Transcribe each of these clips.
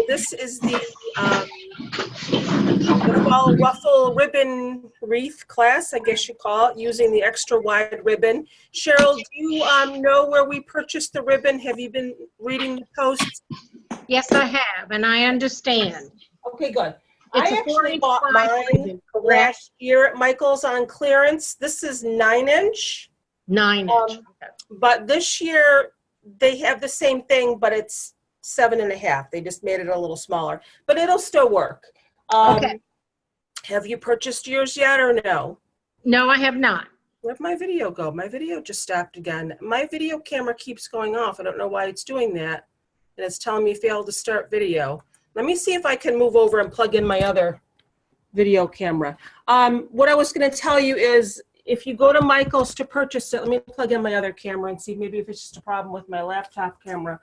So this is the fall ruffle ribbon wreath class, I guess you call it, using the extra wide ribbon. Cheryl, do you know where we purchased the ribbon? Have you been reading the posts? Yes, I have, and I understand. Okay, good. It's I a actually 4-inch bought wide mine ribbon, correct? last year at Michael's on clearance. This is 9-inch. 9-inch. But this year they have the same thing, but it's 7.5. They just made it a little smaller, but it'll still work. Okay. Have you purchased yours yet or no? No, I have not. Where'd my video go? My video just stopped again. My video camera keeps going off. I don't know why it's doing that. And it's telling me failed to start video. Let me see if I can move over and plug in my other video camera. What I was going to tell you is if you go to Michael's to purchase it, let me plug in my other camera and see maybe if it's just a problem with my laptop camera.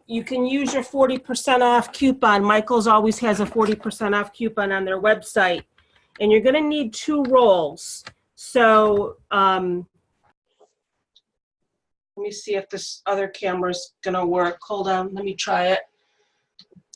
You can use your 40% off coupon. Michael's always has a 40% off coupon on their website. And you're going to need 2 rolls. So let me see if this other camera's going to work. Hold on. Let me try it.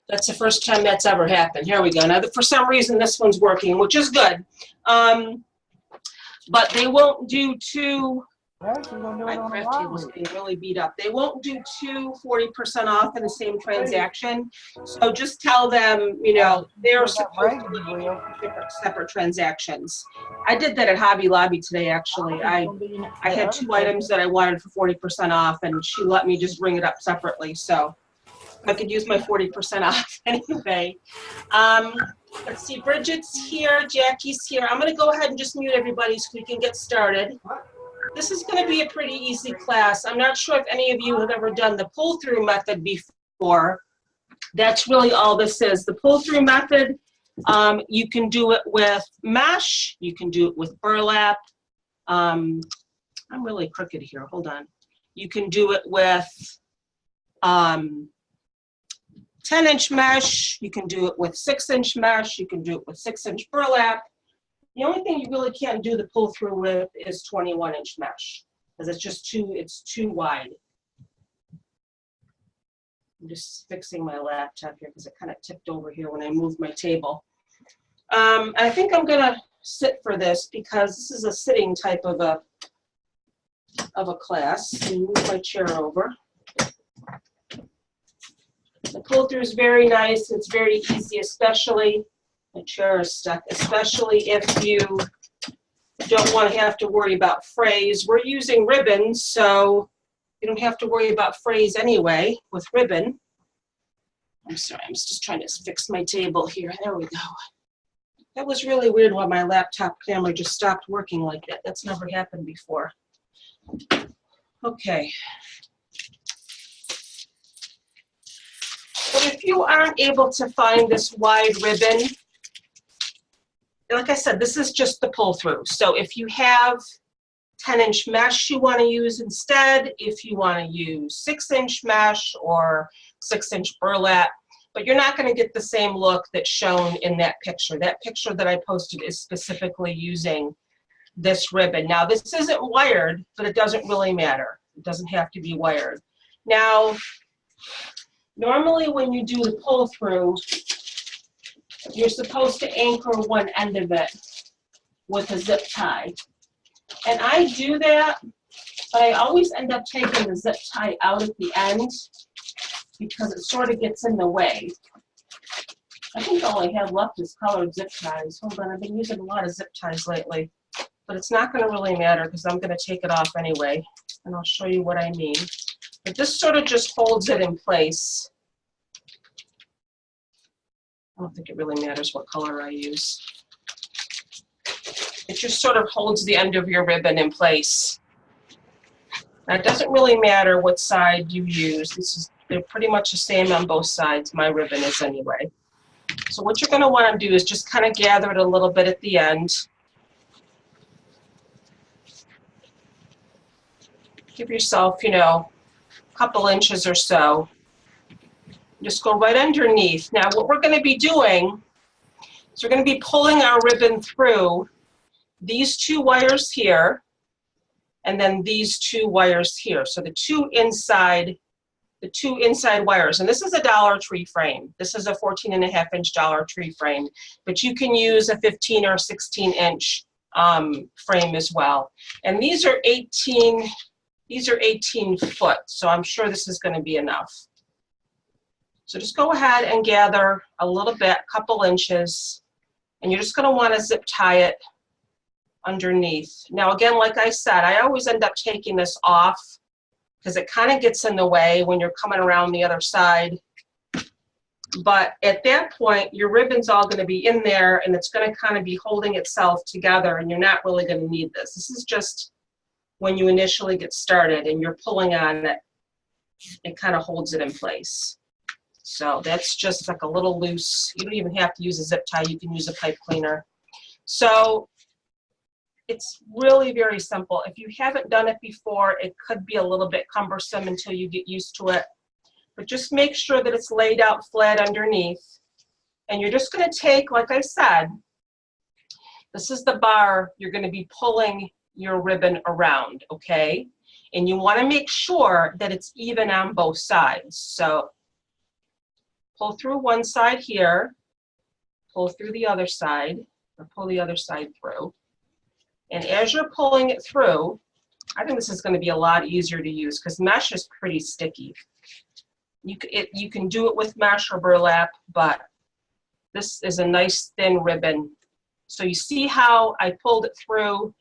That's the first time that's ever happened. Here we go. Now, for some reason, this one's working, which is good. But they won't do 2. My craft table's getting really beat up. They won't do 2 40% off in the same transaction. So just tell them, you know, they're supposed to be separate transactions. I did that at Hobby Lobby today, actually. I had 2 items that I wanted for 40% off, and she let me just bring it up separately. So I could use my 40% off anyway. Let's see, Bridget's here, Jackie's here. I'm going to go ahead and just mute everybody so we can get started. This is going to be a pretty easy class. I'm not sure if any of you have ever done the pull-through method before. That's really all this is. The pull-through method, you can do it with mesh. You can do it with burlap. I'm really crooked here. Hold on. You can do it with 10-inch mesh. You can do it with 6-inch mesh. You can do it with 6-inch burlap. The only thing you really can't do the pull through with is 21-inch mesh because it's just too wide. I'm just fixing my laptop here because it kind of tipped over here when I moved my table. I think I'm gonna sit for this because this is a sitting type of a class. Let me move my chair over. The pull through is very nice. It's very easy, especially. The chair is stuck, especially if you don't want to have to worry about frays. We're using ribbon, so you don't have to worry about frays anyway with ribbon. I'm sorry, I'm just trying to fix my table here. There we go. That was really weird when my laptop camera just stopped working like that. That's never happened before. Okay. But if you aren't able to find this wide ribbon, like I said, this is just the pull through. So if you have 10-inch mesh you want to use instead, if you want to use 6-inch mesh or 6-inch burlap, but you're not going to get the same look that's shown in that picture. That picture that I posted is specifically using this ribbon. Now this isn't wired, but it doesn't really matter. It doesn't have to be wired. Now, normally when you do the pull through, you're supposed to anchor one end of it with a zip tie. And I do that, but I always end up taking the zip tie out at the end because it sort of gets in the way. I think all I have left is colored zip ties. Hold on, I've been using a lot of zip ties lately, but it's not going to really matter because I'm going to take it off anyway, and I'll show you what I mean. But this sort of just holds it in place. I don't think it really matters what color I use. It just sort of holds the end of your ribbon in place. Now, it doesn't really matter what side you use. They're pretty much the same on both sides. My ribbon is anyway. So what you're going to want to do is just kind of gather it a little bit at the end. Give yourself, you know, a couple inches or so. Just go right underneath. Now what we're going to be doing is we're going to be pulling our ribbon through these 2 wires here and then these 2 wires here. So the 2 inside the two inside wires. And this is a Dollar Tree frame. This is a 14.5-inch Dollar Tree frame, but you can use a 15 or 16-inch frame as well. And these are 18 foot, so I'm sure this is going to be enough. So just go ahead and gather a little bit, a couple inches, and you're just going to want to zip tie it underneath. Now again, like I said, I always end up taking this off because it kind of gets in the way when you're coming around the other side. But at that point, your ribbon's all going to be in there, and it's going to kind of be holding itself together, and you're not really going to need this. This is just when you initially get started and you're pulling on it, it kind of holds it in place. So that's just like a little loose. You don't even have to use a zip tie. You can use a pipe cleaner. So it's really very simple. If you haven't done it before, it could be a little bit cumbersome until you get used to it. But just make sure that it's laid out flat underneath. And you're just going to take, like I said, this is the bar you're going to be pulling your ribbon around, okay? And you want to make sure that it's even on both sides. So pull through one side here, pull through the other side, or pull the other side through. And as you're pulling it through, I think this is going to be a lot easier to use because mesh is pretty sticky. You can do it with mesh or burlap, but this is a nice thin ribbon. So you see how I pulled it through,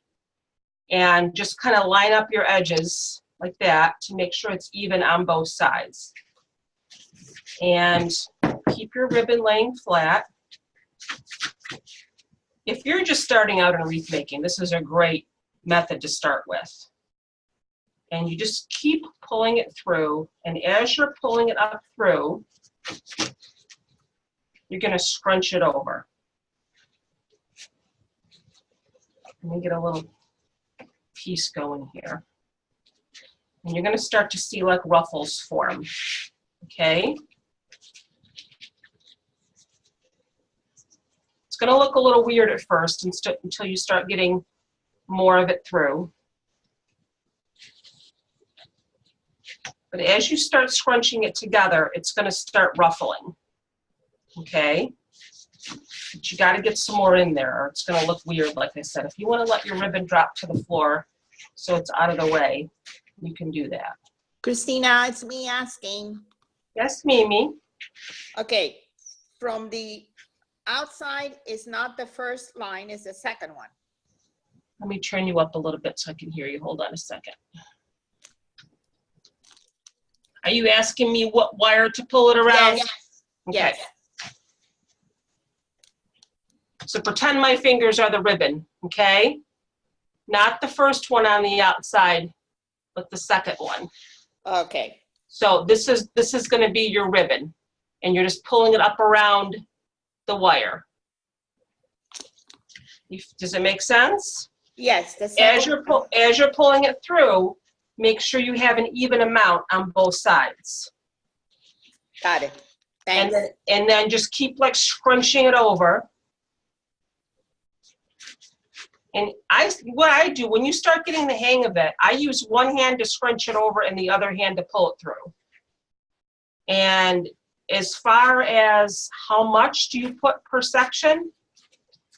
and just kind of line up your edges like that to make sure it's even on both sides. And keep your ribbon laying flat. If you're just starting out in wreath making, this is a great method to start with. And you just keep pulling it through, and as you're pulling it up through, you're going to scrunch it over. Let me get a little piece going here. And you're going to start to see like ruffles form, okay? It's going to look a little weird at first until you start getting more of it through. But as you start scrunching it together, it's going to start ruffling, okay? But you got to get some more in there, or it's going to look weird, like I said. If you want to let your ribbon drop to the floor so it's out of the way, you can do that. Christina, it's me asking. Yes, Mimi? Okay, from the outside is not the first line, is the second one. Let me turn you up a little bit so I can hear you. Hold on a second. Are you asking me what wire to pull it around? Yes. Okay. Yes. So pretend my fingers are the ribbon, okay? Not the first one on the outside, but the second one. Okay. So this is going to be your ribbon, and you're just pulling it up around the wire. Does it make sense? Yes. The As second you're pulling it through, make sure you have an even amount on both sides. Got it. Thanks. And then just keep like scrunching it over. And what I do, when you start getting the hang of it, I use one hand to scrunch it over and the other hand to pull it through. And as far as how much do you put per section,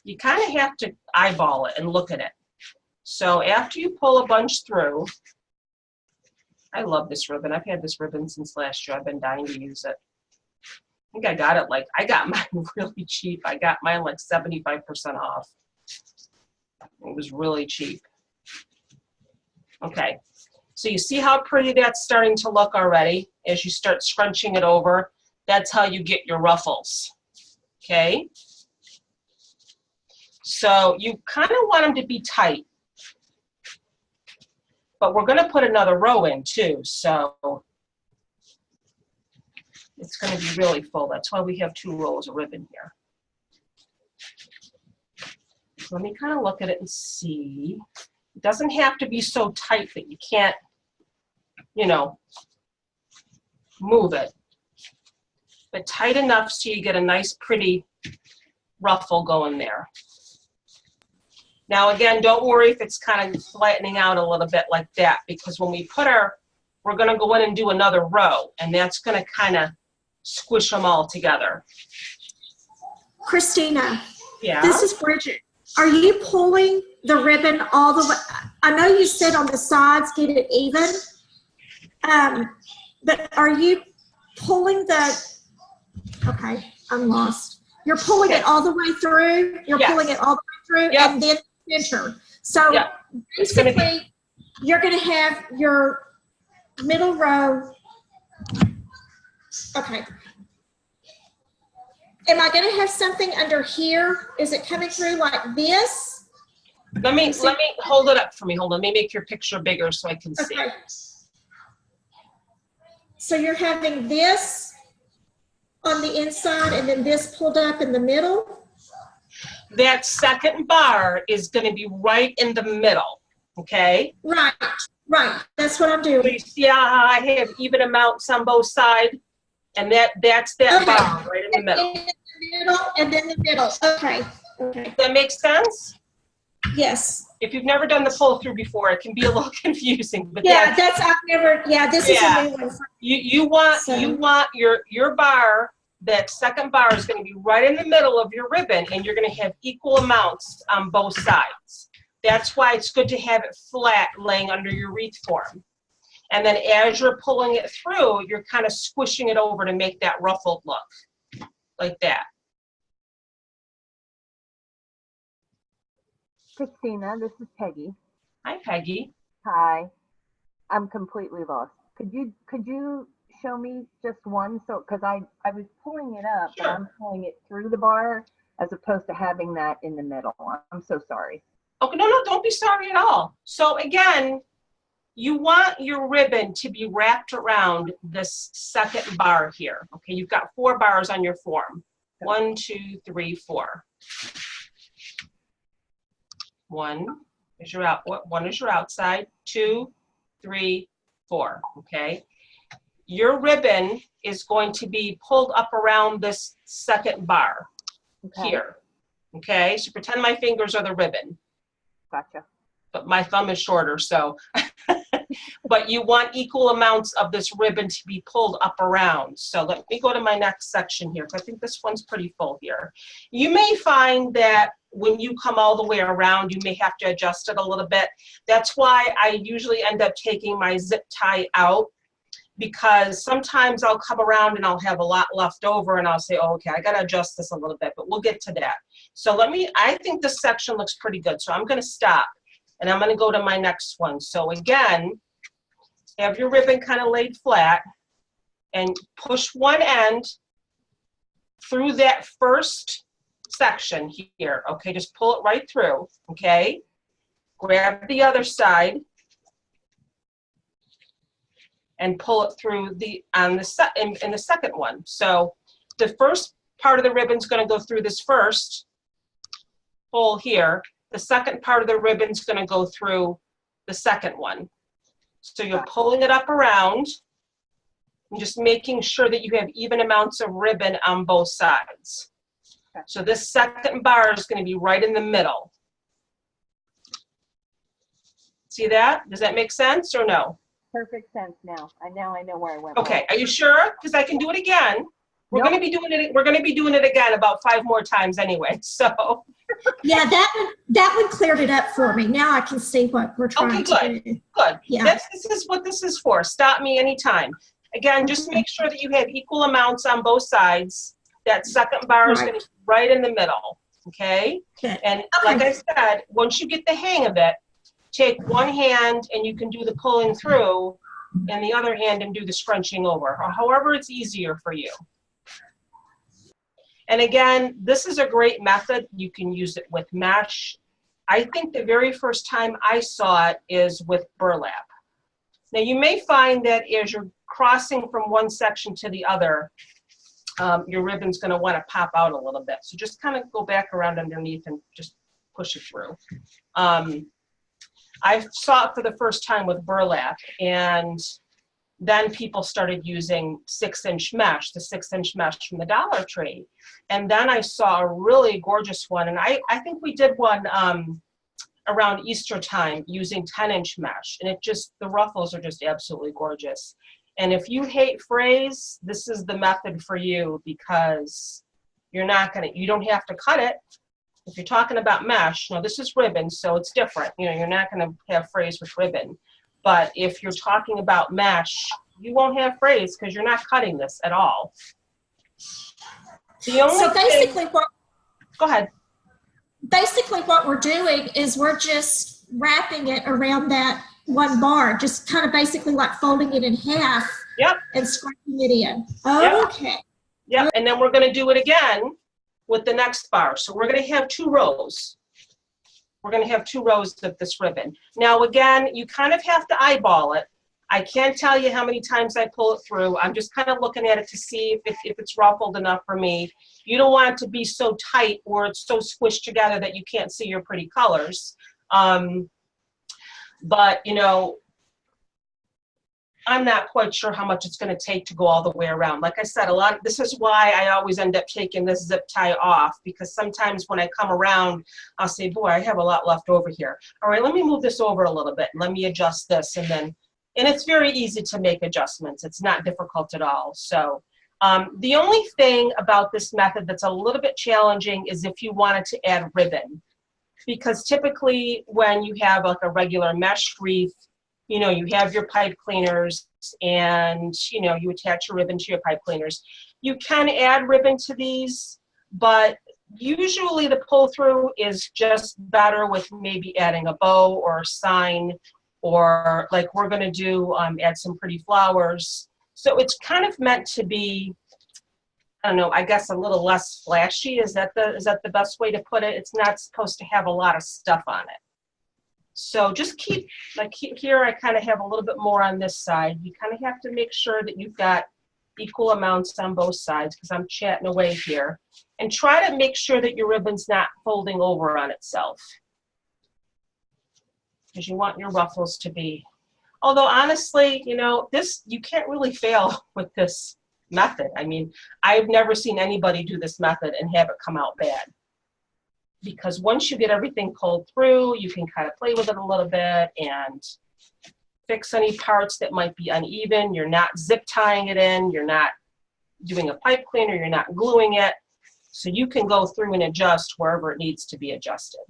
you kind of have to eyeball it and look at it. So after you pull a bunch through, I love this ribbon. I've had this ribbon since last year. I've been dying to use it. I think I got it I got mine really cheap. I got mine like 75% off. It was really cheap. Okay, so you see how pretty that's starting to look already as you start scrunching it over. That's how you get your ruffles, okay? So you kind of want them to be tight, but we're gonna put another row in too, so it's gonna be really full. That's why we have 2 rows of ribbon here. Let me kind of look at it and see. It doesn't have to be so tight that you can't, you know, move it, but tight enough so you get a nice pretty ruffle going there. Now again, don't worry if it's kind of flattening out a little bit like that, because when we put our we're gonna go in and do another row, and that's gonna kind of squish them all together. Christina, Yeah. this is Bridget. Are you pulling the ribbon all the way? I know you said on the sides, get it even. But are you pulling okay, I'm lost. You're pulling it all the way through? You're Yes. pulling it all the way through Yep. and then center. So Yep. It's gonna be, basically, you're going to have your middle row. Okay. Am I going to have something under here? Is it coming through like this? let me hold it up for me. Hold on. Let me make your picture bigger so I can see. Okay. So you're having this on the inside and then this pulled up in the middle? That second bar is going to be right in the middle, okay? Right, right. That's what I'm doing. You see how I have even amounts on both sides? And that's that Okay. bar right in the middle. And then the middle, and then the middle. Okay. Okay. Does that make sense? Yes. If you've never done the pull through before, it can be a little confusing, but Yeah, this is Yeah. a new one. you want So- your bar, that second bar is going to be right in the middle of your ribbon, and you're going to have equal amounts on both sides. That's why it's good to have it flat laying under your wreath form. And then as you're pulling it through, you're kind of squishing it over to make that ruffled look, like that. Christina, this is Peggy. Hi, Peggy. Hi. I'm completely lost. Could you show me just one? So, because I was pulling it up, but Sure. I'm pulling it through the bar as opposed to having that in the middle. I'm so sorry. Okay, no, don't be sorry at all. So again, you want your ribbon to be wrapped around this second bar here. Okay, you've got 4 bars on your form. 1, 2, 3, 4. One is your outside. 2, 3, 4. Okay. Your ribbon is going to be pulled up around this second bar Okay. here. Okay, so pretend my fingers are the ribbon, Gotcha. but my thumb is shorter, so. But you want equal amounts of this ribbon to be pulled up around. So let me go to my next section here, because I think this one's pretty full here. You may find that when you come all the way around, you may have to adjust it a little bit. That's why I usually end up taking my zip tie out, because sometimes I'll come around and I'll have a lot left over and I'll say, oh, okay, I got to adjust this a little bit, but we'll get to that. So I think this section looks pretty good. So I'm going to stop and I'm going to go to my next one. So again, have your ribbon kind of laid flat and push one end through that first section here. Okay, just pull it right through. Okay, grab the other side and pull it through in the second one. So the first part of the ribbon is going to go through this first hole here. The second part of the ribbon is going to go through the second one. So you're pulling it up around and just making sure that you have even amounts of ribbon on both sides. So this second bar is going to be right in the middle. See that? Does that make sense or no? Perfect sense now. I know where I went. Okay, are you sure? Because I can do it again. We're going to be doing it. We're going to be doing it again about 5 more times anyway. So Yeah, that one cleared it up for me. Now I can see what we're trying to do. good. Yeah. This is what this is for. Stop me anytime. Again, just make sure that you have equal amounts on both sides. That second bar is going to be right in the middle. Okay? Okay. And like I said, once you get the hang of it, take one hand and you can do the pulling through, and the other hand and do the scrunching over, or however it's easier for you. And again, this is a great method. You can use it with mesh. I think the very first time I saw it is with burlap. Now you may find that as you're crossing from one section to the other, your ribbon's going to want to pop out a little bit. So just kind of go back around underneath and just push it through. I saw it for the first time with burlap, and then people started using 6-inch mesh, the 6-inch mesh from the Dollar Tree. And then I saw a really gorgeous one, and I think we did one around Easter time using 10-inch mesh, and the ruffles are just absolutely gorgeous. And if you hate frays, this is the method for you, because you don't have to cut it. If you're talking about mesh, now this is ribbon, so it's different. You're not gonna have frays with ribbon. But if you're talking about mesh, you won't have frays because you're not cutting this at all. The only So basically go ahead. basically what we're doing is we're just wrapping it around that one bar, just kind of basically like folding it in half. Yep. And scraping it in. Yep. Okay. Yep, and then we're gonna do it again with the next bar. So we're gonna have 2 rows. We're gonna have 2 rows of this ribbon. Now again, you kind of have to eyeball it. I can't tell you how many times I pull it through. I'm just kind of looking at it to see if it's ruffled enough for me. You don't want it to be so tight or it's so squished together that you can't see your pretty colors. But I'm not quite sure how much it's going to take to go all the way around. Like I said, this is why I always end up taking this zip tie off, because sometimes when I come around, I'll say, boy, I have a lot left over here. All right, let me move this over a little bit. Let me adjust this. And it's very easy to make adjustments. It's not difficult at all. So the only thing about this method that's a little bit challenging is if you wanted to add ribbon, because typically when you have like a regular mesh wreath, you have your pipe cleaners and, you attach your ribbon to your pipe cleaners. You can add ribbon to these, but usually the pull through is just better with maybe adding a bow or a sign, or like we're gonna do, add some pretty flowers. So it's kind of meant to be, I don't know, I guess a little less flashy. Is that the best way to put it? It's not supposed to have a lot of stuff on it. So just keep here, I kind of have a little bit more on this side. You kind of have to make sure that you've got equal amounts on both sides, because I'm chatting away here. And try to make sure that your ribbon's not folding over on itself, because you want your ruffles to be, although honestly, you can't really fail with this method. I mean, I've never seen anybody do this method and have it come out bad. Because once you get everything pulled through, you can kind of play with it a little bit and fix any parts that might be uneven. You're not zip tying it in, you're not doing a pipe cleaner, you're not gluing it. So you can go through and adjust wherever it needs to be adjusted.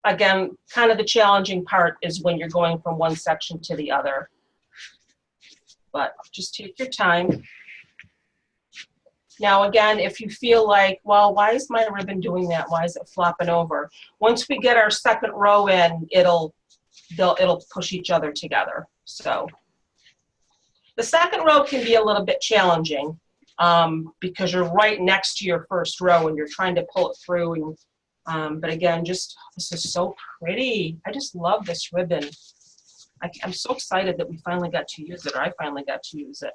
Again, kind of the challenging part is when you're going from one section to the other. But just take your time. Now again, if you feel like, well, why is my ribbon doing that? Why is it flopping over? Once we get our second row in, it'll push each other together. So the second row can be a little bit challenging because you're right next to your first row and you're trying to pull it through. And but again, this is so pretty. I just love this ribbon. I'm so excited that we finally got to use it, or I finally got to use it.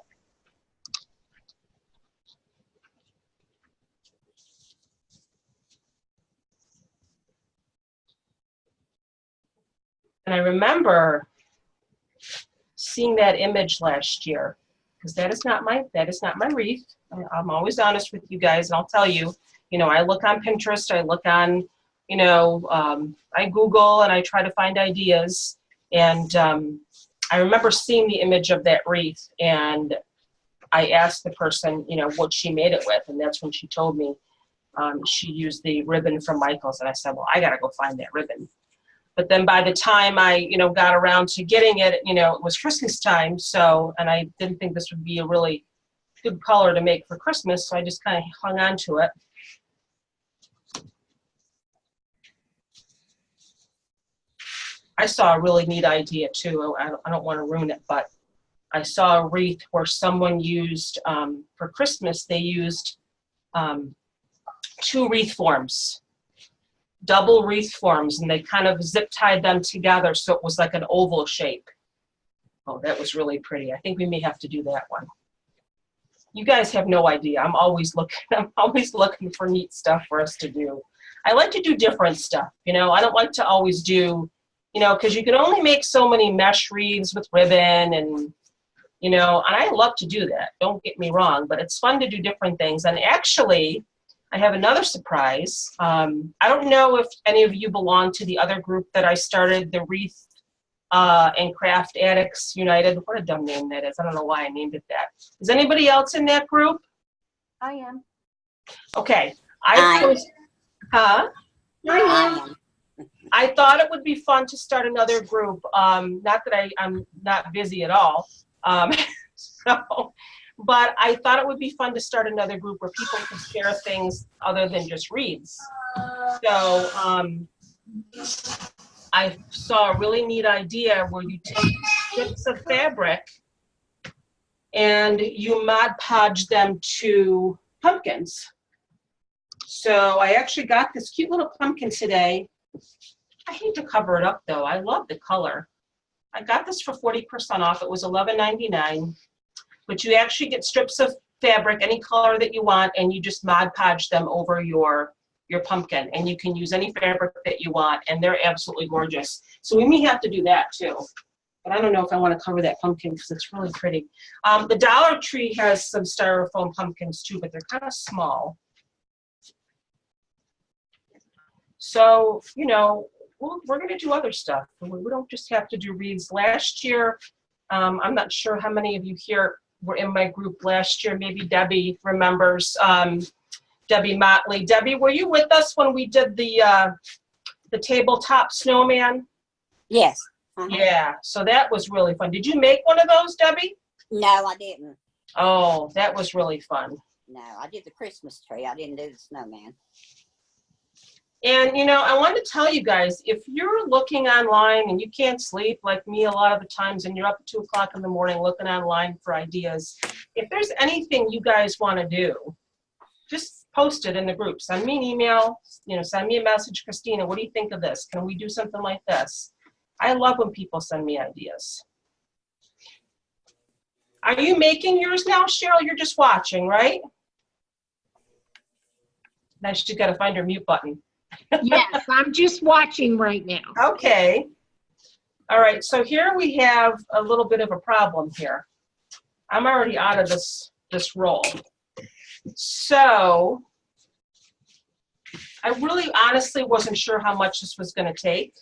And I remember seeing that image last year, because that is not my wreath. I'm always honest with you guys, and I'll tell you, I look on Pinterest, I look on, I Google and I try to find ideas. And I remember seeing the image of that wreath, and I asked the person, what she made it with, and that's when she told me she used the ribbon from Michael's, and I said, well, I gotta go find that ribbon. But then by the time I, got around to getting it, it was Christmas time. So, and I didn't think this would be a really good color to make for Christmas. So I just kind of hung on to it. I saw a really neat idea too. I don't want to ruin it, but I saw a wreath where someone used, for Christmas, they used 2 wreath forms. Double wreath forms, and they kind of zip tied them together so it was like an oval shape. Oh, that was really pretty. I think we may have to do that one. You guys have no idea. I'm always looking for neat stuff for us to do. I like to do different stuff, I don't like to always do, because you can only make so many mesh wreaths with ribbon, and and I love to do that. Don't get me wrong, but it's fun to do different things. And actually, I have another surprise. I don't know if any of you belong to the other group that I started, the Wreath and Craft Addicts United. What a dumb name that is. I don't know why I named it that. Is anybody else in that group? I am. Okay. I Huh? I am. I thought it would be fun to start another group. Not that I'm not busy at all. But I thought it would be fun to start another group where people could share things other than just wreaths. So I saw a really neat idea where you take strips of fabric and you Mod Podge them to pumpkins. So I actually got this cute little pumpkin today. I hate to cover it up though. I love the color. I got this for 40% off. It was $11.99. But you actually get strips of fabric, any color that you want, and you just Mod Podge them over your pumpkin. And you can use any fabric that you want, and they're absolutely gorgeous. So we may have to do that too. But I don't know if I want to cover that pumpkin because it's really pretty. The Dollar Tree has some styrofoam pumpkins too, but they're kind of small. So, you know, we're going to do other stuff. We don't just have to do wreaths. Last year, I'm not sure how many of you here were in my group last year. Maybe Debbie remembers, Debbie Motley. Debbie, were you with us when we did the tabletop snowman? Yes. Yeah, so that was really fun. Did you make one of those, Debbie? No, I didn't. Oh, that was really fun. No, I did the Christmas tree. I didn't do the snowman. And, you know, I wanted to tell you guys, if you're looking online and you can't sleep like me a lot of the times and you're up at 2 o'clock in the morning looking online for ideas, if there's anything you guys want to do, just post it in the group. Send me an email, you know, send me a message, Christina, what do you think of this? Can we do something like this? I love when people send me ideas. Are you making yours now, Cheryl? You're just watching, right? Now she's got to find her mute button. Yes, I'm just watching right now. Okay. All right, so here we have a little bit of a problem here. I'm already out of this roll. So I really honestly wasn't sure how much this was going to take.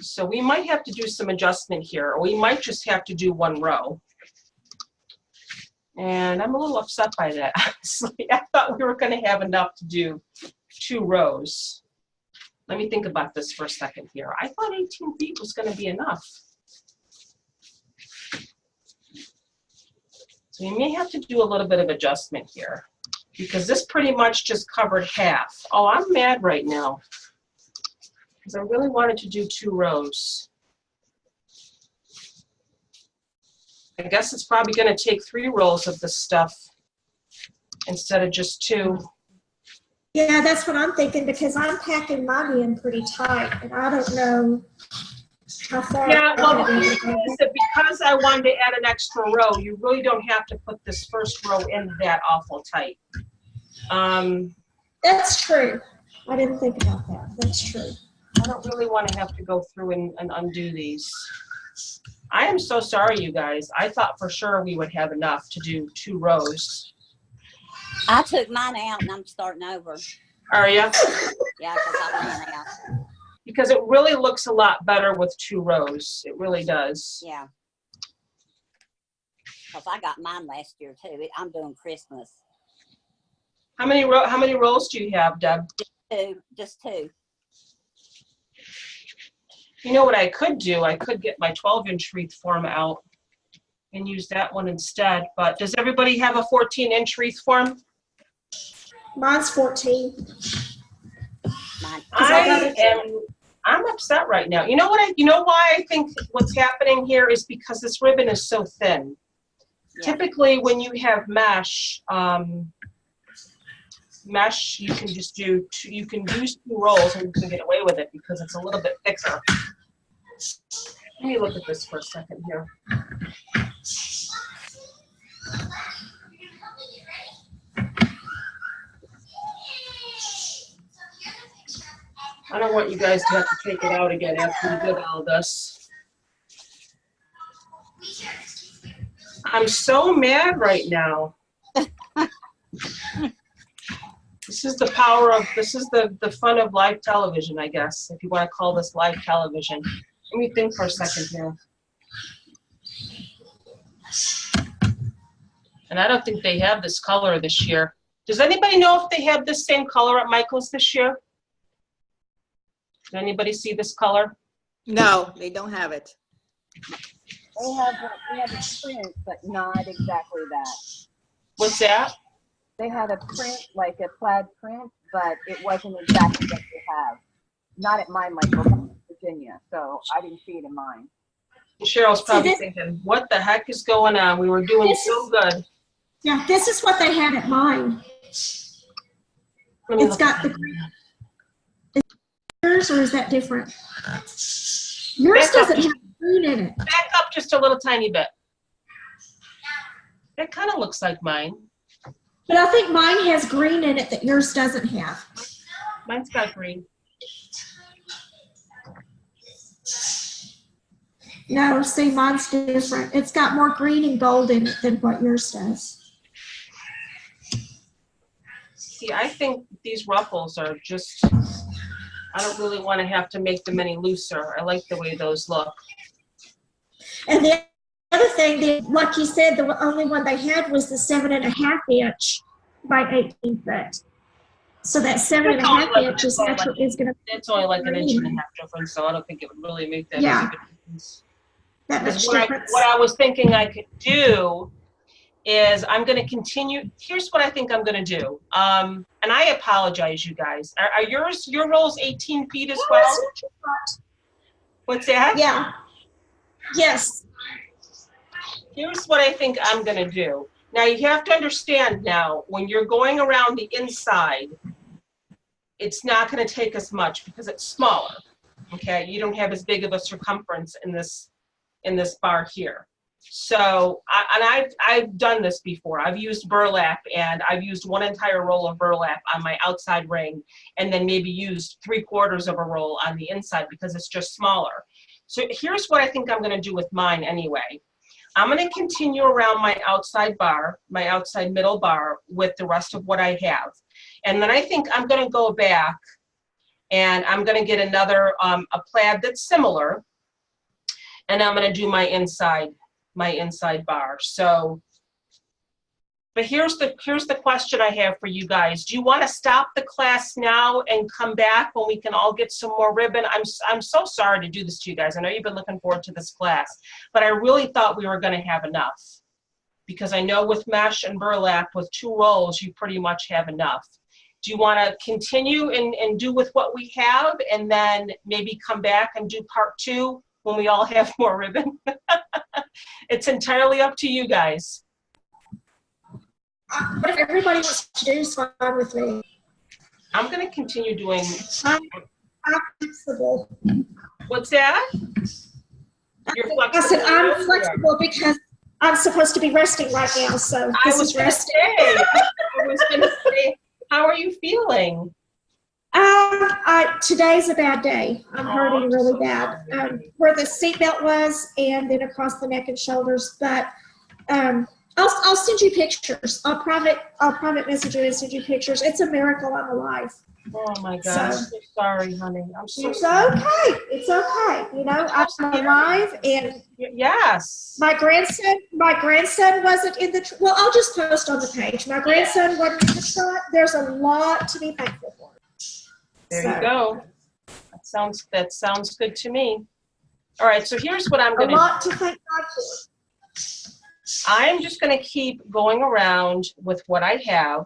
So we might have to do some adjustment here, or we might just have to do one row. And I'm a little upset by that, honestly. I thought we were going to have enough to do 2 rows. Let me think about this for a second here. I thought 18 feet was going to be enough. So we may have to do a little bit of adjustment here because this pretty much just covered half. Oh, I'm mad right now because I really wanted to do 2 rows. I guess it's probably going to take 3 rolls of this stuff instead of just 2. Yeah, that's what I'm thinking because I'm packing mine in pretty tight and I don't know how far. Yeah, well, the thing is that because I wanted to add an extra row, you really don't have to put this first row in that awful tight. That's true. I didn't think about that. That's true. I don't really want to have to go through and undo these. I am so sorry, you guys. I thought for sure we would have enough to do 2 rows. I took mine out and I'm starting over. Are you? Yeah, because I ran out. Because it really looks a lot better with 2 rows. It really does. Yeah. Because I got mine last year too. I'm doing Christmas. How many rolls do you have, Deb? 2, just 2. You know what I could do? I could get my 12-inch wreath form out and use that one instead. But does everybody have a 14-inch wreath form? Mine's 14. Mine. I'm upset right now. You know what? You know why I think what's happening here is because this ribbon is so thin. Yeah. Typically, when you have mesh, you can just do you can use 2 rolls and you can get away with it because it's a little bit thicker. Let me look at this for a second here. I don't want you guys to have to take it out again after you did all this. I'm so mad right now. This is the power of, this is the fun of live television, I guess, if you want to call this live television. Let me think for a second here. And I don't think they have this color this year. Does anybody know if they have this same color at Michael's this year? Did anybody see this color? No, they don't have it. They have a print, but not exactly that. What's that? They had a print, like a plaid print, but it wasn't exactly what they have. Not at mine, Michael, Virginia, so I didn't see it in mine. Cheryl's probably this- thinking, what the heck is going on? We were doing This so is- good. Yeah, this is what they had at mine. Let me It's look got at the it. green. Yours, or is that different? Yours Back up. doesn't have green in it. Back up just a little tiny bit. That kind of looks like mine. But I think mine has green in it that yours doesn't have. Mine's got green. No, see, mine's different. It's got more green and gold in it than what yours does. See, I think these ruffles are just, I don't really want to have to make them any looser. I like the way those look. And the other thing, like you said, the only one they had was the 7.5 inch by 18 foot. So that 7.5 inch is going to. It's only like an inch and a half difference, so I don't think it would really make that Yeah. big a difference. That much Because difference. what I was thinking I could do is I'm going to continue. Here's what I think I'm going to do. And I apologize, you guys. Are your rolls 18 feet as well? What's that? Yeah. Yes. Here's what I think I'm going to do. Now, you have to understand now, when you're going around the inside, it's not going to take as much because it's smaller, okay? You don't have as big of a circumference in this bar here. So, I've done this before. I've used burlap, and I've used one entire roll of burlap on my outside ring, and then maybe used 3/4 of a roll on the inside because it's just smaller. So here's what I think I'm going to do with mine anyway. I'm going to continue around my outside bar, my outside middle bar, with the rest of what I have. And then I think I'm going to go back and I'm going to get another, a plaid that's similar. And I'm going to do my inside bar. So, but here's the question I have for you guys. Do you want to stop the class now and come back when we can all get some more ribbon? I'm so sorry to do this to you guys. I know you've been looking forward to this class, but I really thought we were going to have enough, because I know with mesh and burlap with 2 rolls, you pretty much have enough. Do you want to continue and do with what we have, and then maybe come back and do part 2 when we all have more ribbon? It's entirely up to you guys. Whatever everybody wants to do is fine with me. I'm going to continue doing, I'm flexible. what's that? You're I flexible. said I'm flexible because I'm supposed to be resting right now, so I this was is going to resting. say, how are you feeling? Today's a bad day. I'm hurting I'm really so bad. sorry. Where the seatbelt was, and then across the neck and shoulders. But I'll send you pictures. I'll private message you and send you pictures. It's a miracle I'm alive. Oh my God, I'm so sorry, honey. I'm so It's sorry. okay. It's okay. You know, I'm alive, and Yes. my grandson wasn't in the. Well, I'll just post on the page. My grandson wasn't in the shot. There's a lot to be thankful for. There So, you go. That sounds good to me. All right, so here's what I'm A going to lot to thank God for. I'm just going to keep going around with what I have.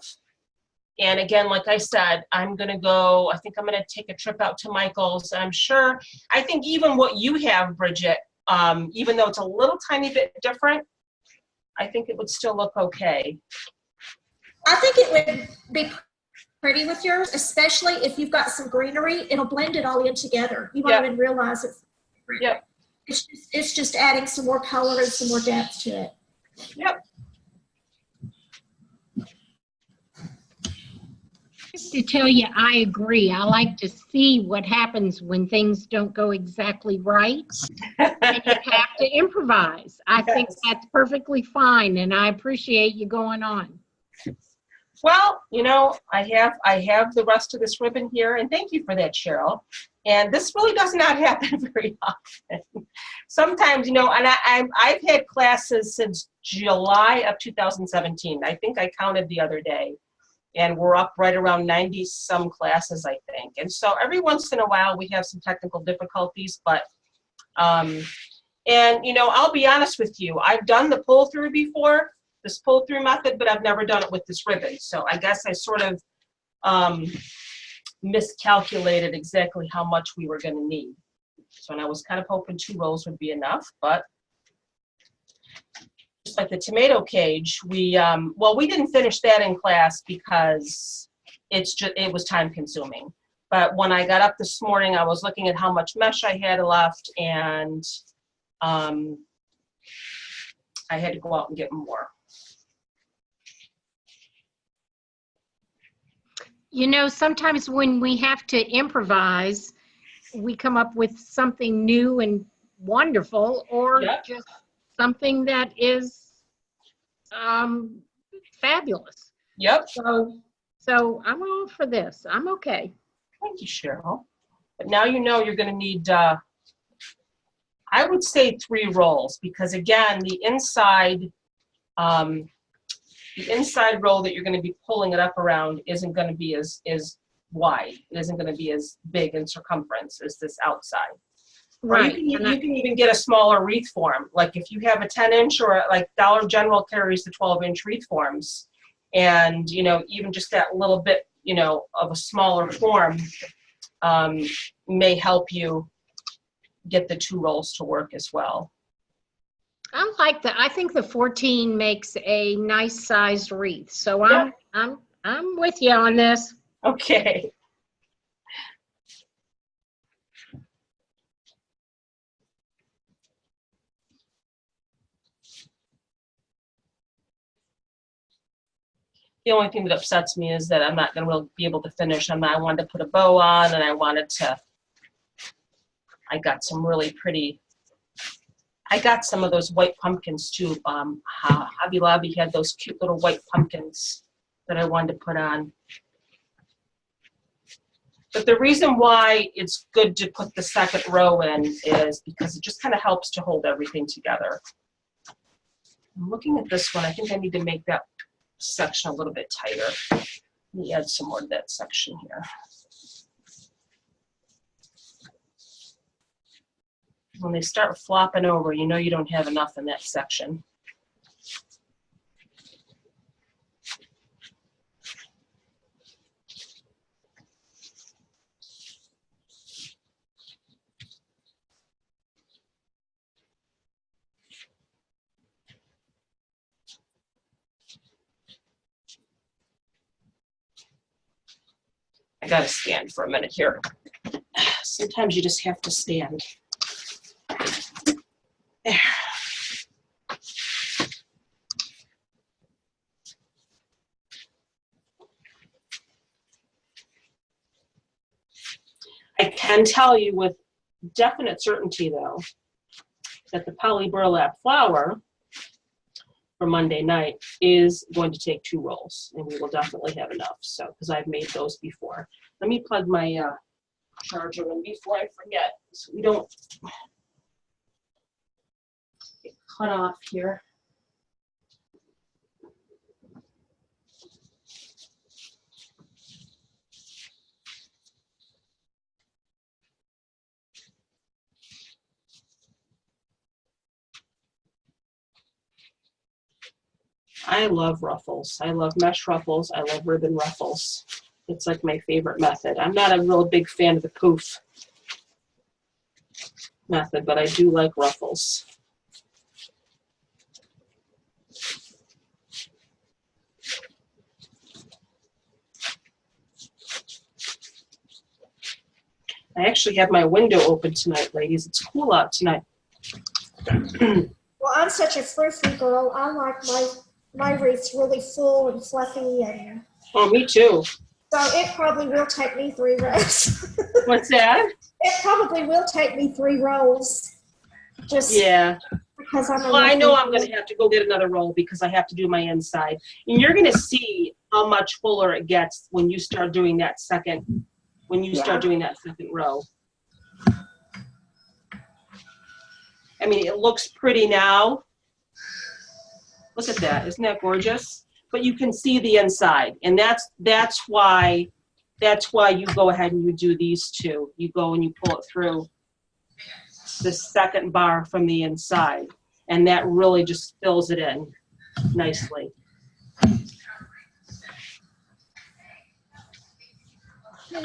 And again, like I said, I'm going to go, I think I'm going to take a trip out to Michael's. I'm sure, I think even what you have, Bridget, even though it's a little tiny bit different, I think it would still look okay. I think it would be pretty with yours, especially if you've got some greenery. It'll blend it all in together. You won't Yep. even realize it's different. Yep. It's just adding some more color and some more depth to it. Yep. Just to tell you, I agree. I like to see what happens when things don't go exactly right. And you have to improvise. I think Yes. that's perfectly fine, and I appreciate you going on. Well, you know, I have the rest of this ribbon here, and thank you for that, Cheryl. And this really does not happen very often. Sometimes, you know, and I've had classes since July of 2017. I think I counted the other day, and we're up right around 90 some classes, I think. And so every once in a while we have some technical difficulties, but and you know, I'll be honest with you, I've done the pull through before, this pull through method, but I've never done it with this ribbon. So I guess I sort of miscalculated exactly how much we were going to need. So, and I was kind of hoping 2 rolls would be enough, but just like the tomato cage, we well, we didn't finish that in class because it was time consuming. But when I got up this morning, I was looking at how much mesh I had left, and I had to go out and get more. You know, sometimes when we have to improvise, we come up with something new and wonderful, or Yep. just something that is fabulous. Yep. So I'm all for this. I'm okay. Thank you, Cheryl. But now you know you're going to need, I would say 3 rolls, because again, the inside roll that you're going to be pulling it up around isn't going to be as wide. It isn't going to be as big in circumference as this outside. Right. Or you can even get a smaller wreath form. Like if you have a 10-inch, or like Dollar General carries the 12-inch wreath forms, and you know, even just that little bit, you know, of a smaller form may help you get the 2 rolls to work as well. I like that. I think the 14 makes a nice sized wreath. So Yep. I'm with you on this. Okay. The only thing that upsets me is that I'm not going to really be able to finish. I wanted to put a bow on, and I got some really pretty, I got some of those white pumpkins too. Hobby Lobby had those cute little white pumpkins that I wanted to put on. But the reason why it's good to put the second row in is because it just kind of helps to hold everything together. I'm looking at this one. I think I need to make that section a little bit tighter. Let me add some more to that section here. When they start flopping over, you know you don't have enough in that section. I gotta stand for a minute here. Sometimes you just have to stand. There. I can tell you with definite certainty, though, that the poly burlap flour for Monday night is going to take 2 rolls, and we will definitely have enough. So, because I've made those before. Let me plug my charger in before I forget, so we don't get cut off here. I love ruffles. I love mesh ruffles. I love ribbon ruffles. It's like my favorite method. I'm not a real big fan of the poof method, but I do like ruffles. I actually have my window open tonight, ladies. It's cool out tonight. Well, I'm such a frou-frou girl. I like my wreaths really full and fluffy, and Oh, me too. so it probably will take me 3 rolls. What's that? It probably will take me 3 rolls. Just Yeah. because I'm a Well, I know rough I'm going to have to go get another roll because I have to do my inside. And you're going to see how much fuller it gets when you start doing that second, row. I mean, it looks pretty now. Look at that, isn't that gorgeous? But you can see the inside, and that's why you go ahead and you do these two. You go and you pull it through the second bar from the inside, and that really just fills it in nicely.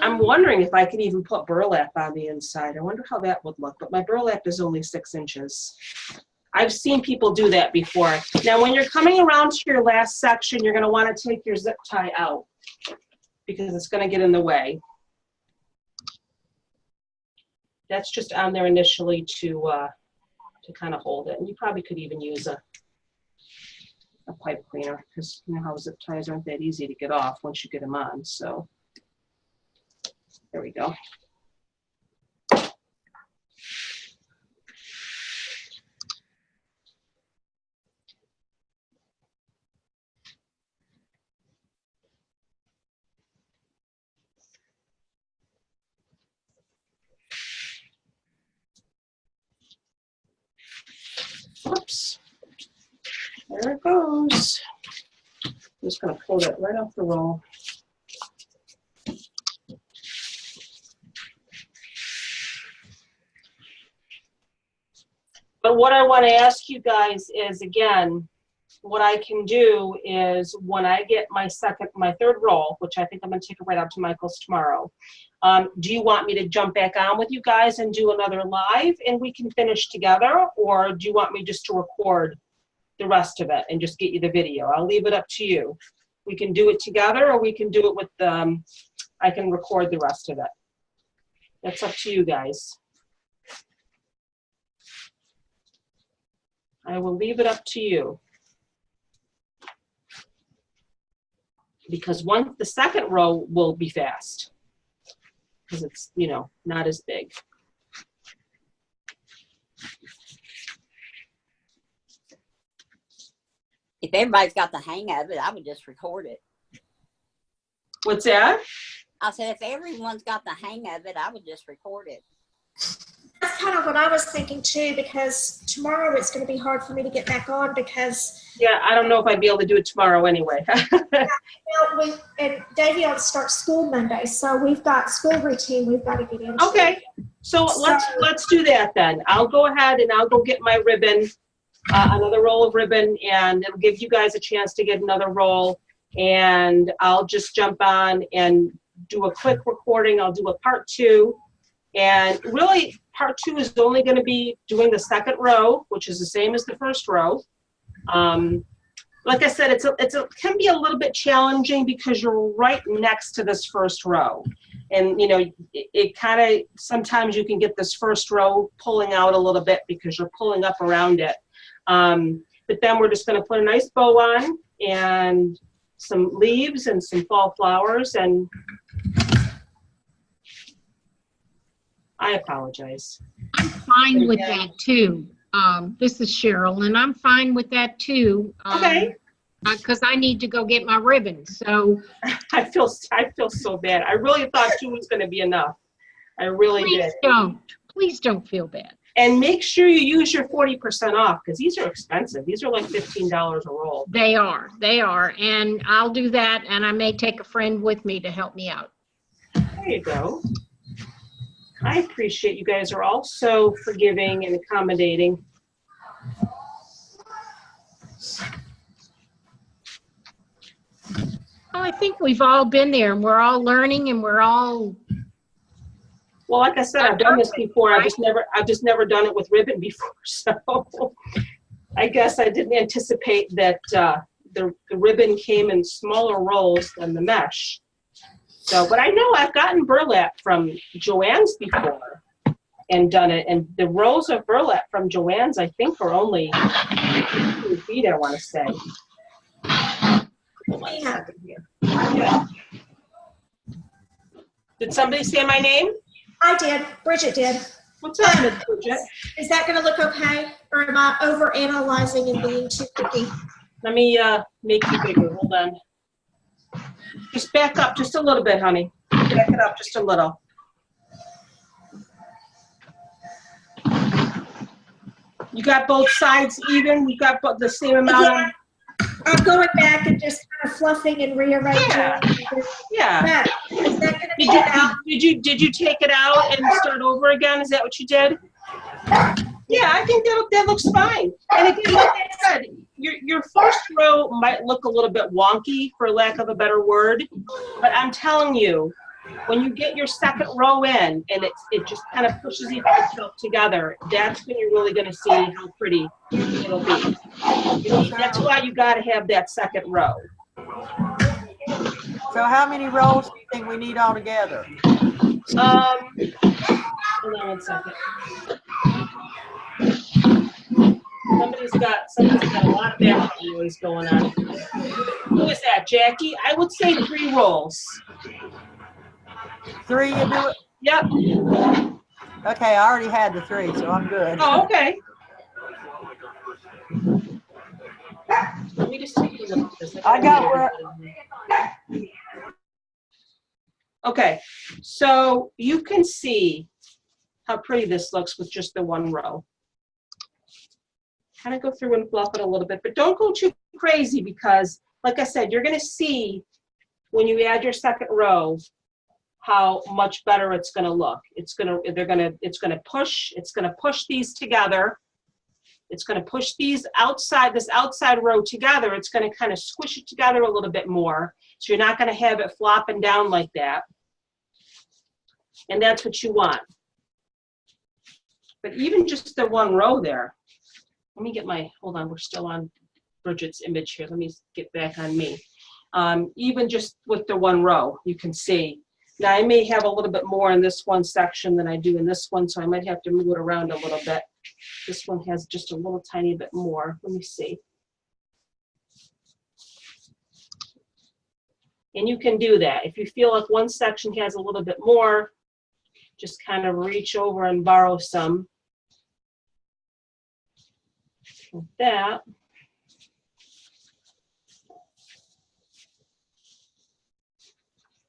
I'm wondering if I could even put burlap on the inside. I wonder how that would look, but my burlap is only 6 inches. I've seen people do that before. Now, when you're coming around to your last section, you're going to want to take your zip tie out because it's going to get in the way. That's just on there initially to kind of hold it. And you probably could even use a pipe cleaner because you know how zip ties aren't that easy to get off once you get them on. So there we go. Whoops. There it goes. I'm just going to pull that right off the roll. But what I want to ask you guys is, again, what I can do is when I get my third roll, which I think I'm going to take it right out to Michael's tomorrow, do you want me to jump back on with you guys and do another live and we can finish together? Or do you want me just to record the rest of it and just get you the video? I'll leave it up to you. We can do it together or we can do it with, I can record the rest of it. That's up to you guys. I will leave it up to you. Because the second row will be fast. Because it's, you know, not as big. If everybody's got the hang of it, I would just record it. What's that? I said, if everyone's got the hang of it, I would just record it. That's kind of what I was thinking too, because tomorrow it's going to be hard for me to get back on because. Yeah, I don't know if I'd be able to do it tomorrow anyway. And Davey ought to start school Monday, so we've got school routine we've got to get into. Okay, so let's do that then. I'll go ahead and I'll go get my ribbon, another roll of ribbon, and it'll give you guys a chance to get another roll. And I'll just jump on and do a quick recording. I'll do a part 2. And really, part 2 is only going to be doing the second row, which is the same as the first row. Like I said, it can be a little bit challenging because you're right next to this first row. And, you know, it kind of, sometimes you can get this first row pulling out a little bit because you're pulling up around it. But then we're just going to put a nice bow on and some leaves and some fall flowers, and I apologize. I'm fine with that too. This is Cheryl, and I'm fine with that too. Okay. Because I need to go get my ribbon. So I feel so bad. I really thought 2 was going to be enough. I really did. Please don't feel bad. And make sure you use your 40% off because these are expensive. These are like $15 a roll. They are, and I'll do that. And I may take a friend with me to help me out. There you go. I appreciate you guys are all so forgiving and accommodating. Well, I think we've all been there, and we're all learning, and we're all. Well, like I said, I've done this before. I've just never done it with ribbon before. So I guess I didn't anticipate that the ribbon came in smaller rolls than the mesh. So, but I know I've gotten burlap from Joann's before and done it. And the rolls of burlap from Joann's, I think, are only 2 feet, I want to say. Hold on a second here. Yeah. Did somebody say my name? I did. Bridget did. What's up, Miss Bridget? Is that going to look okay? Or am I over-analyzing and being too picky? Let me make you bigger. Hold on. Just back up just a little bit, honey. Back it up just a little. You got both sides even? You got the same amount of? I'm going back and just kind of fluffing and rearranging. Yeah. That, is that gonna be out? Did you take it out and start over again? Is that what you did? Yeah, I think that looks fine. And again, like I said, your first row might look a little bit wonky, for lack of a better word, but I'm telling you, when you get your second row in and it just kind of pushes itself together, that's when you're really going to see how pretty it'll be. That's why you got to have that second row. So how many rows do you think we need altogether? Hold on one second. Somebody's got a lot of background noise going on. Who is that, Jackie? I would say 3 rolls. 3, you do it? Yep. Okay, I already had the 3, so I'm good. Oh, okay. Let me just take a look at this. I got where. Okay, so you can see how pretty this looks with just the 1 row. Kind of go through and fluff it a little bit, but don't go too crazy because, like I said, you're going to see when you add your second row how much better it's going to look. It's going to push these together. It's going to push these this outside row together. It's going to kind of squish it together a little bit more. So you're not going to have it flopping down like that. And that's what you want. But even just the 1 row there, let me get hold on, we're still on Bridget's image here. Let me get back on me. Even just with the 1 row, you can see. Now I may have a little bit more in this one section than I do in this one, so I might have to move it around a little bit. This one has just a little tiny bit more. Let me see. And you can do that. If you feel like one section has a little bit more, just kind of reach over and borrow some. Like that.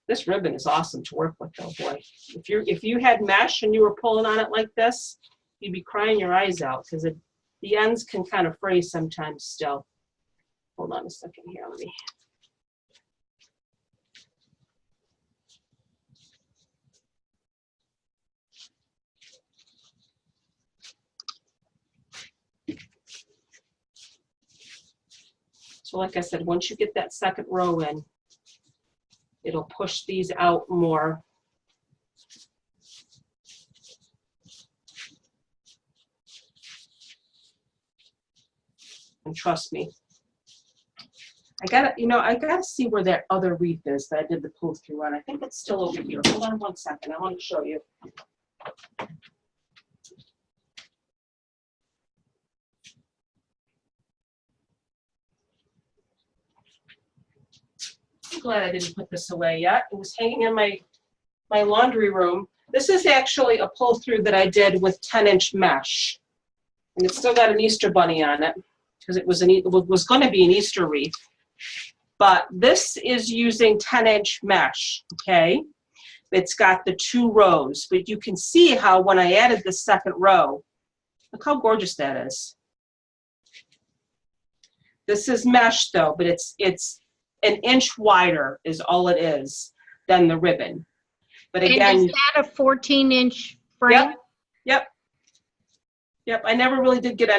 This ribbon is awesome to work with though, boy. If you had mesh and you were pulling on it like this, you'd be crying your eyes out because the ends can kind of fray sometimes still. Hold on a second here, let me. So like I said, once you get that second row in, it'll push these out more. And trust me, I gotta see where that other wreath is that I did the pull through on. I think it's still over here. Hold on one second, I want to show you. I'm glad I didn't put this away yet. It was hanging in my laundry room. This is actually a pull through that I did with 10-inch mesh. And it's still got an Easter bunny on it because it was going to be an Easter wreath. But this is using 10-inch mesh, okay? It's got the 2 rows, but you can see how when I added the second row, look how gorgeous that is. This is mesh though, but it's 1 inch wider is all it is than the ribbon. But again, and is that a 14-inch frame? Yep. I never really did get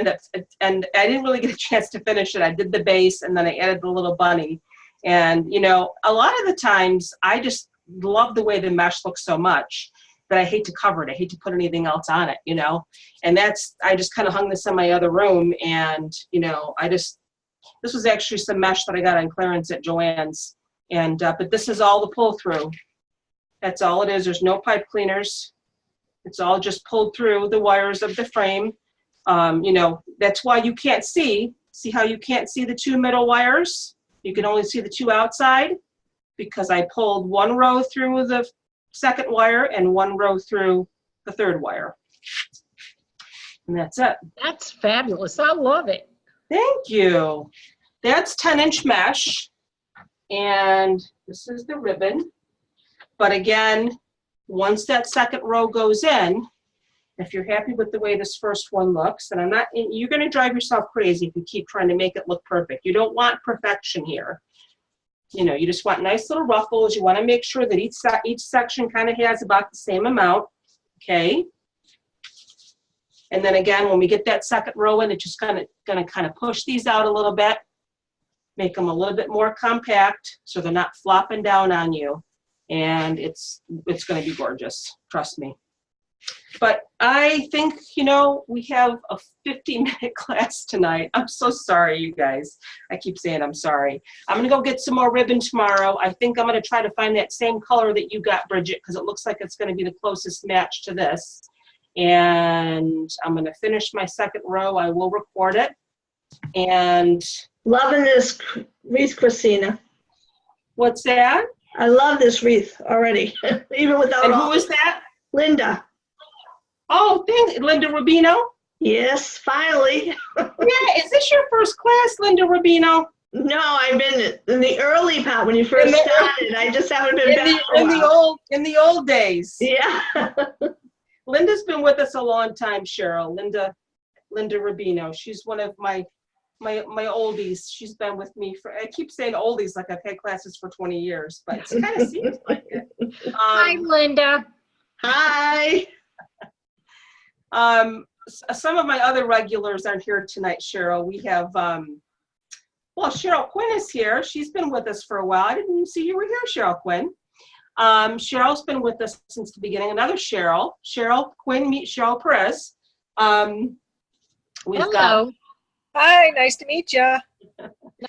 and I didn't really get a chance to finish it. I did the base and then I added the little bunny. And you know, a lot of the times I just love the way the mesh looks so much that I hate to cover it. I hate to put anything else on it, you know. And I just kind of hung this in my other room, and you know, this was actually some mesh that I got on clearance at Joann's, and but this is all the pull through. That's all it is. There's no pipe cleaners. It's all just pulled through the wires of the frame. You know, that's why you can't see how you can't see the 2 middle wires? You can only see the 2 outside because I pulled 1 row through the second wire and 1 row through the 3rd wire. And that's it. That's fabulous. I love it. Thank you. That's 10-inch mesh. And this is the ribbon. But again, once that second row goes in, if you're happy with the way this first one looks, and you're going to drive yourself crazy if you keep trying to make it look perfect. You don't want perfection here. You know, you just want nice little ruffles. You want to make sure that each section kind of has about the same amount, okay? And then again, when we get that second row in, it's just gonna kind of push these out a little bit, make them a little bit more compact so they're not flopping down on you. And it's gonna be gorgeous, trust me. But I think, you know, we have a 50-minute class tonight. I'm so sorry, you guys. I keep saying I'm sorry. I'm gonna go get some more ribbon tomorrow. I think I'm gonna try to find that same color that you got, Bridget, because it looks like it's gonna be the closest match to this. And I'm gonna finish my second row. I will record it. And Loving this wreath, Christina. what's that? I love this wreath already, even without And all. who is that? Linda. Oh, thanks, Linda Rubino. Yes, finally. Yeah, is this your first class, Linda Rubino? No, I've been in the early part when you first started. I just haven't been back for a while. In the old days. Yeah. Linda's been with us a long time, Cheryl. Linda Rubino. She's one of my oldies. She's been with me for, I keep saying oldies like I've had classes for 20 years, but it kind of seems like it. Hi, Linda. Hi. Some of my other regulars aren't here tonight, Cheryl. We have, well, Cheryl Quinn is here. She's been with us for a while. I didn't even see you were here, Cheryl Quinn. Cheryl's been with us since the beginning. Another Cheryl. Cheryl Quinn, meet Cheryl Perez. Hello. Hi, nice to meet you.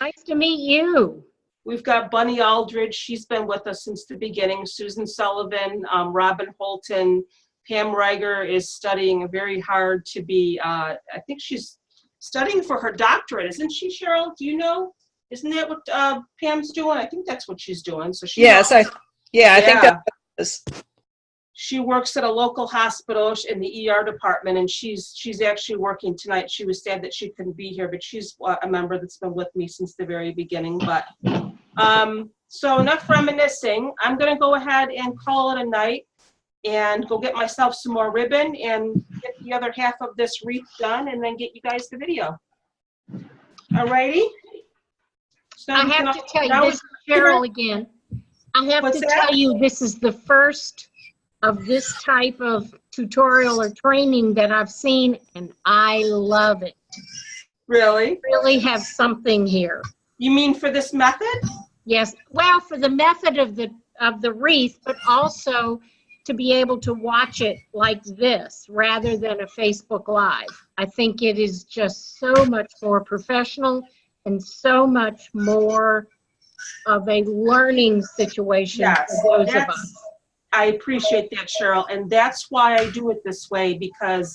Nice to meet you. We've got Bunny Aldridge. She's been with us since the beginning. Susan Sullivan, Robin Holton. Pam Reiger is studying very hard to be, I think she's studying for her doctorate, isn't she, Cheryl? Do you know? Isn't that what Pam's doing? I think that's what she's doing. So she Yes, I think that is. She works at a local hospital in the ER department, and she's actually working tonight. She was sad that she couldn't be here, but she's a member that's been with me since the very beginning. But so enough reminiscing. I'm going to go ahead and call it a night and go get myself some more ribbon and get the other half of this wreath done, and then get you guys the video. All righty? So I have to tell you, this is Cheryl again. I have to tell you, this is the first of this type of tutorial or training that I've seen, and I love it. Really? Really have something here. You mean for this method? Yes. Well, for the method of the wreath, but also to be able to watch it like this rather than a Facebook Live. I think it is just so much more professional and so much more of a learning situation for those of us. I appreciate that, Cheryl, and that's why I do it this way, because,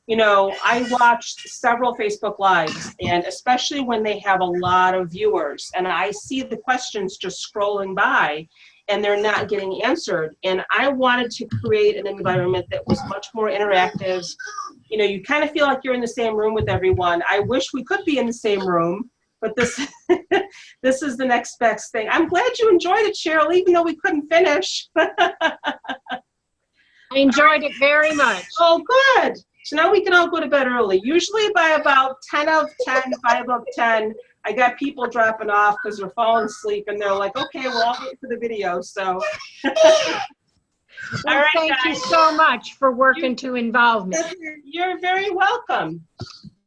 you know, I watched several Facebook Lives, and especially when they have a lot of viewers, and I see the questions just scrolling by, and they're not getting answered. And I wanted to create an environment that was much more interactive. You know, you kind of feel like you're in the same room with everyone. I wish we could be in the same room, but this this is the next best thing. I'm glad you enjoyed it, Cheryl, even though we couldn't finish. I enjoyed it very much. Oh, good. So now we can all go to bed early. Usually by about 10 of 10, 5 of 10, I got people dropping off because they're falling asleep, and they're like, okay, well, I'll wait for the video. So, well, all right, thank guys. you so much for working to involve me. You're very welcome.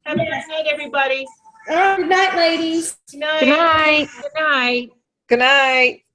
Have a good night, everybody. Good night, ladies. Good night. Good night. Good night. Good night.